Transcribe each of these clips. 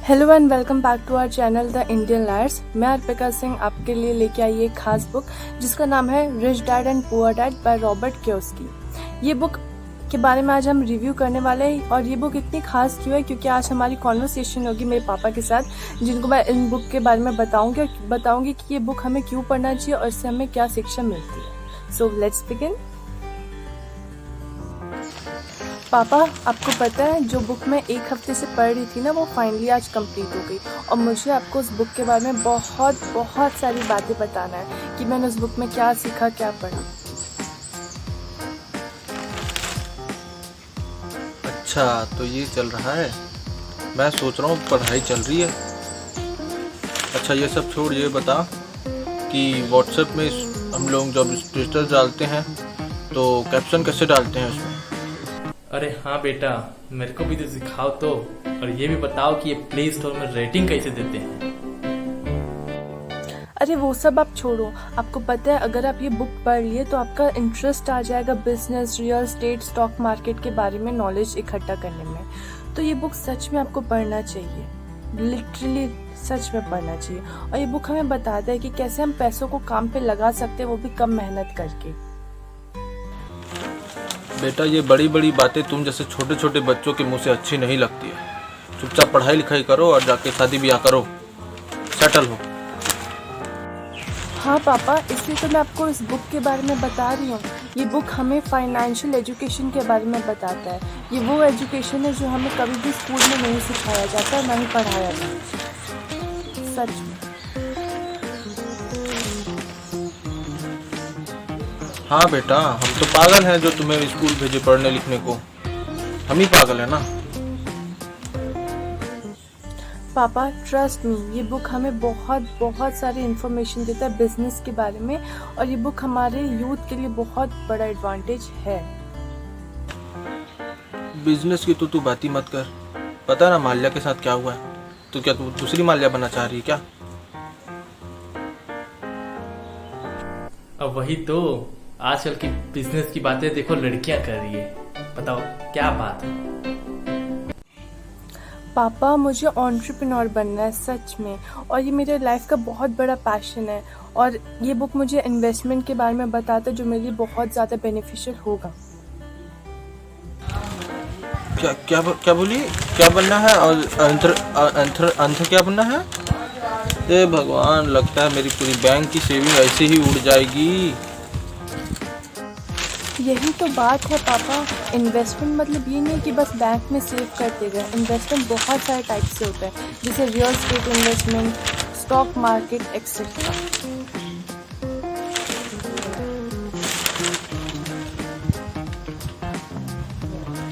Hello and welcome back to our channel the Indian lawyers. मैं अर्पिका सिंह आपके लिए लेके आई एक खास बुक जिसका नाम है rich dad and poor dad by Robert Kiyosaki. ये बुक के बारे में आज हम रिव्यू करने वाले हैं और ये बुक इतनी खास क्यों है क्योंकि आज हमारी कॉन्वर्सेशन होगी मेरे पापा के साथ, जिनको मैं इन बुक के बारे में बताऊंगी कि ये बुक हमें क्यों पढ़ना चाहिए और इससे हमें क्या शिक्षा मिलती है। So let's begin. पापा, आपको पता है जो बुक मैं एक हफ्ते से पढ़ रही थी ना, वो फाइनली आज कंप्लीट हो गई और मुझे आपको उस बुक के बारे में बहुत सारी बातें बताना है कि मैंने उस बुक में क्या सीखा, क्या पढ़ा। अच्छा, तो ये चल रहा है। मैं सोच रहा हूँ पढ़ाई चल रही है। अच्छा, ये सब छोड़, ये बता कि व्हाट्सएप में हम लोग जब स्टेटस डालते हैं तो कैप्शन कैसे डालते हैं उसमें? अरे हाँ बेटा, मेरे को भी तो सिखाओ तो, और ये भी बताओ कि ये प्ले स्टोर में रेटिंग कैसे देते हैं। अरे वो सब आप छोड़ो, आपको पता है अगर आप ये बुक पढ़ लिए तो आपका इंटरेस्ट आ जाएगा business, real estate, stock market के बारे में नॉलेज इकट्ठा करने में। तो ये बुक सच में आपको पढ़ना चाहिए, लिटरली सच में पढ़ना चाहिए। और ये बुक हमें बताता है कि कैसे हम पैसों को काम पे लगा सकते हैं, वो भी कम मेहनत करके। बेटा, ये बड़ी बड़ी बातें तुम जैसे छोटे छोटे बच्चों के मुंह से अच्छी नहीं लगती है। चुपचाप पढ़ाई लिखाई करो और जाके शादी ब्याह करो, सेटल हो। हाँ पापा, इसलिए तो मैं आपको इस बुक के बारे में बता रही हूँ। ये बुक हमें फाइनेंशियल एजुकेशन के बारे में बताता है। ये वो एजुकेशन है जो हमें कभी भी स्कूल में नहीं सिखाया जाता, नहीं पढ़ाया जाता, सच में। हाँ बेटा, हम तो पागल हैं जो तुम्हें स्कूल भेजे पढ़ने लिखने को। हम ही पागल है ना। पापा ट्रस्ट मी, ये बुक हमें बहुत सारी इन्फॉर्मेशन देता है बिजनेस के बारे में, और ये बुक हमारे यूथ के लिए बहुत बड़ा एडवांटेज है। बिजनेस की तो तू बात ही मत कर। पता ना माल्या के साथ क्या हुआ है। तो क्या तू दूसरी माल्या बनना चाह रही है क्या? अब वही तो, आजकल की बिजनेस की बातें देखो लड़कियां कर रही है। बताओ क्या बात है। पापा, मुझे एंटरप्रेन्योर बनना है सच में, और ये मेरे लाइफ का बहुत बड़ा पैशन है। और ये बुक मुझे इन्वेस्टमेंट के बारे में बताता है जो मेरे लिए बहुत ज़्यादा बेनिफिशियल होगा। क्या क्या क्या बोली? क्या बनना है? और अंतर क्या बनना है? हे भगवान, लगता है मेरी पूरी बैंक की सेविंग ऐसे ही उड़ जाएगी। यही तो बात है पापा। इन्वेस्टमेंट मतलब ये नहीं कि बस बैंक में सेव करते गए। इन्वेस्टमेंट बहुत सारे टाइप से होता है, जैसे real estate investment, stock market etcetera.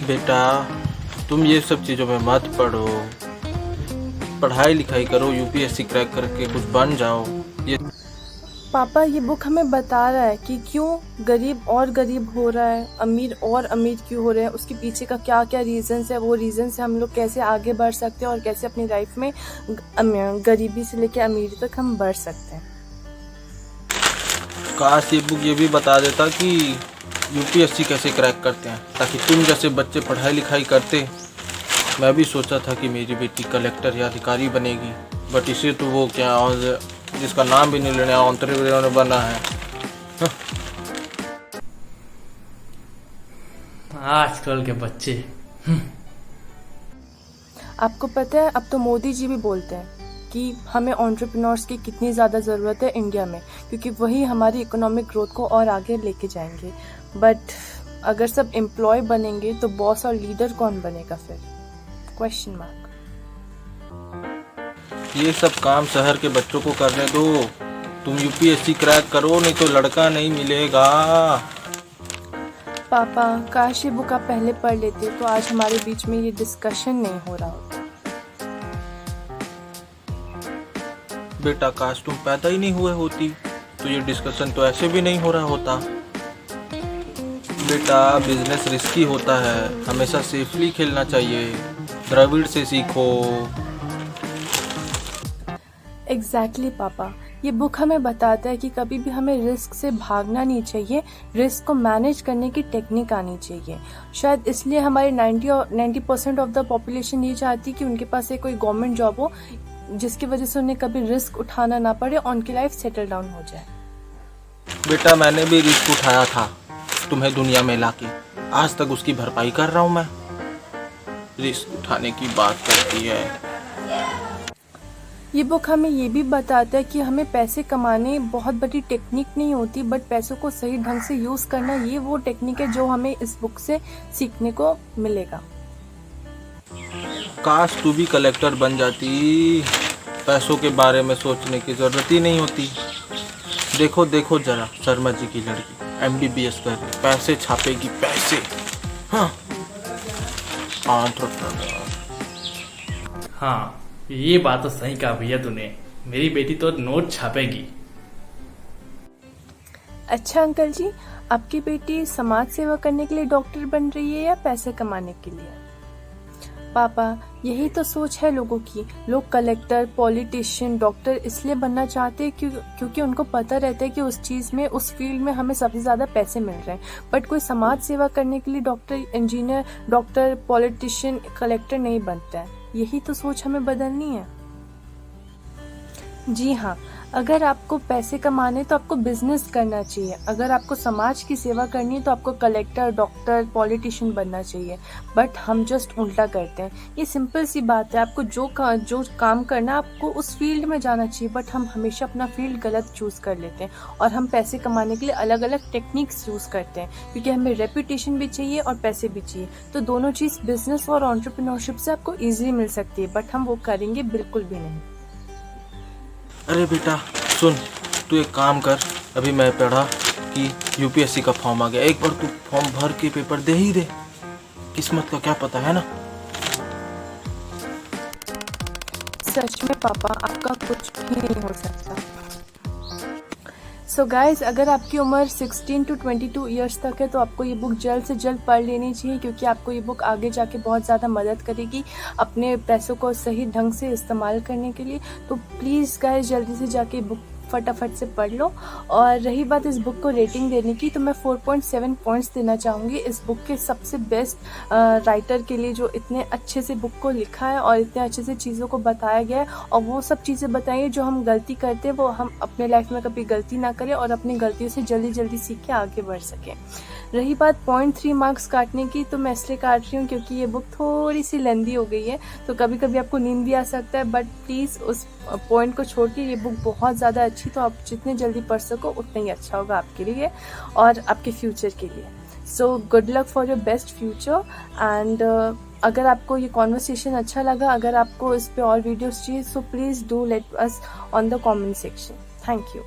बेटा, तुम ये सब चीज़ों में मत पढ़ो। पढ़ाई लिखाई करो, यूपीएससी क्रैक करके कुछ बन जाओ। ये पापा, ये बुक हमें बता रहा है कि क्यों गरीब और गरीब हो रहा है, अमीर और अमीर क्यों हो रहे हैं, उसके पीछे का क्या क्या रीजंस है। वो रीजन से हम लोग कैसे आगे बढ़ सकते हैं और कैसे अपनी लाइफ में गरीबी से लेकर अमीरी तक हम बढ़ सकते हैं। काश ये बुक ये भी बता देता कि यूपीएससी कैसे क्रैक करते हैं, ताकि तुम जैसे बच्चे पढ़ाई लिखाई करते। मैं भी सोचा था कि मेरी बेटी कलेक्टर या अधिकारी बनेगी, बट इसे तो वो क्या, जिसका नाम भी नहीं लेने एंटरप्रेन्योर बना है। आजकल के बच्चे। आपको पता है अब तो मोदी जी भी बोलते हैं कि हमें एंटरप्रेन्योर्स की कितनी ज़्यादा ज़रूरत है इंडिया में, क्योंकि वही हमारी इकोनॉमिक ग्रोथ को और आगे लेके जाएंगे। बट अगर सब एम्प्लॉय बनेंगे तो बॉस और लीडर कौन बनेगा फिर? Question mark. ये सब काम शहर के बच्चों को करने दो। तुम यूपीएससी क्रैक करो, नहीं तो लड़का नहीं मिलेगा। पापा, काश ये बुक आप पहले पढ़ लेते तो आज हमारे बीच में ये डिस्कशन नहीं हो रहा होता। बेटा, काश तुम पैदा ही नहीं हुए होती तो ये डिस्कशन तो ऐसे भी नहीं हो रहा होता। बेटा, बिजनेस रिस्की होता है, हमेशा सेफली खेलना चाहिए। द्रविड़ से सीखो। एग्जैक्टली पापा, ये बुक हमें बताता है कि कभी भी हमें रिस्क से भागना नहीं चाहिए, रिस्क को मैनेज करने की टेक्निक आनी चाहिए। शायद इसलिए हमारे 90% ऑफ द पॉपुलेशन ये चाहती है कि उनके पास एक कोई गवर्नमेंट जॉब हो, जिसकी वजह से उन्हें कभी रिस्क उठाना ना पड़े और उनकी लाइफ सेटल डाउन हो जाए। बेटा मैंने भी रिस्क उठाया था तुम्हें दुनिया में लाके, आज तक उसकी भरपाई कर रहा हूँ मैं। रिस्क उठाने की बात करती है। ये बुक हमें ये भी बताता है कि हमें पैसे कमाने बहुत बड़ी टेक्निक नहीं होती, बट पैसों को सही ढंग से यूज करना ये वो टेक्निक है जो हमें इस बुक से सीखने को मिलेगा। काश तू भी कलेक्टर बन जाती, पैसों के बारे में सोचने की जरूरत ही नहीं होती। देखो देखो जरा शर्मा जी की लड़की MBBS कर रही, पैसे छापेगी पैसे। हाँ हाँ, ये बात तो सही कहा भैया तूने, मेरी बेटी तो नोट छापेगी। अच्छा अंकल जी, आपकी बेटी समाज सेवा करने के लिए डॉक्टर बन रही है या पैसे कमाने के लिए? पापा, यही तो सोच है लोगों की। लोग कलेक्टर, पॉलिटिशियन, डॉक्टर इसलिए बनना चाहते हैं क्योंकि उनको पता रहता है कि उस चीज़ में, उस फील्ड में हमें सबसे ज़्यादा पैसे मिल रहे हैं। बट कोई समाज सेवा करने के लिए doctor, engineer, doctor, politician, collector नहीं बनता है। यही तो सोच हमें बदलनी है। जी हाँ, अगर आपको पैसे कमाने तो आपको बिजनेस करना चाहिए। अगर आपको समाज की सेवा करनी है तो आपको कलेक्टर, डॉक्टर, पॉलिटिशियन बनना चाहिए। बट हम जस्ट उल्टा करते हैं। ये सिंपल सी बात है, आपको जो काम करना है आपको उस फील्ड में जाना चाहिए, बट हम हमेशा अपना फील्ड गलत चूज कर लेते हैं और हम पैसे कमाने के लिए अलग अलग टेक्निक्स यूज करते हैं, क्योंकि हमें रेपुटेशन भी चाहिए और पैसे भी चाहिए। तो दोनों चीज बिजनेस और एंटरप्रेन्योरशिप से आपको इजीली मिल सकती है, बट हम वो करेंगे बिल्कुल भी नहीं। अरे बेटा सुन, तू एक काम कर, अभी मैं पढ़ा कि UPSC का फॉर्म आ गया, एक बार तू फॉर्म भर के पेपर दे ही दे, किस्मत का क्या पता है ना। सच में पापा, आपका कुछ भी नहीं हो सकता। सो गाइज, अगर आपकी उम्र 16 to 22 ईयर्स तक है तो आपको ये बुक जल्द से जल्द पढ़ लेनी चाहिए, क्योंकि आपको ये बुक आगे जाके बहुत ज़्यादा मदद करेगी अपने पैसों को सही ढंग से इस्तेमाल करने के लिए। तो प्लीज़ गाइज जल्दी से जाके बुक फटाफट से पढ़ लो। और रही बात इस बुक को रेटिंग देने की, तो मैं 4.7 पॉइंट्स देना चाहूँगी इस बुक के सबसे बेस्ट राइटर के लिए, जो इतने अच्छे से बुक को लिखा है और इतने अच्छे से चीज़ों को बताया गया है, और वो सब चीज़ें बताइए जो हम गलती करते हैं वो हम अपने लाइफ में कभी गलती ना करें और अपनी गलतियों से जल्दी जल्दी सीख के आगे बढ़ सकें। रही बात 0.3 मार्क्स काटने की, तो मैं इसलिए काट रही हूँ क्योंकि ये बुक थोड़ी सी लेंदी हो गई है, तो कभी कभी आपको नींद भी आ सकता है, बट प्लीज़ उस पॉइंट को छोड़ के ये बुक बहुत ज़्यादा अच्छी, तो आप जितने जल्दी पढ़ सको उतना ही अच्छा होगा आपके लिए और आपके फ्यूचर के लिए। So good luck for your best future. And अगर आपको ये कॉन्वर्सेशन अच्छा लगा, अगर आपको इस पे और वीडियोस चाहिए, so please do let us on the comment section. Thank you.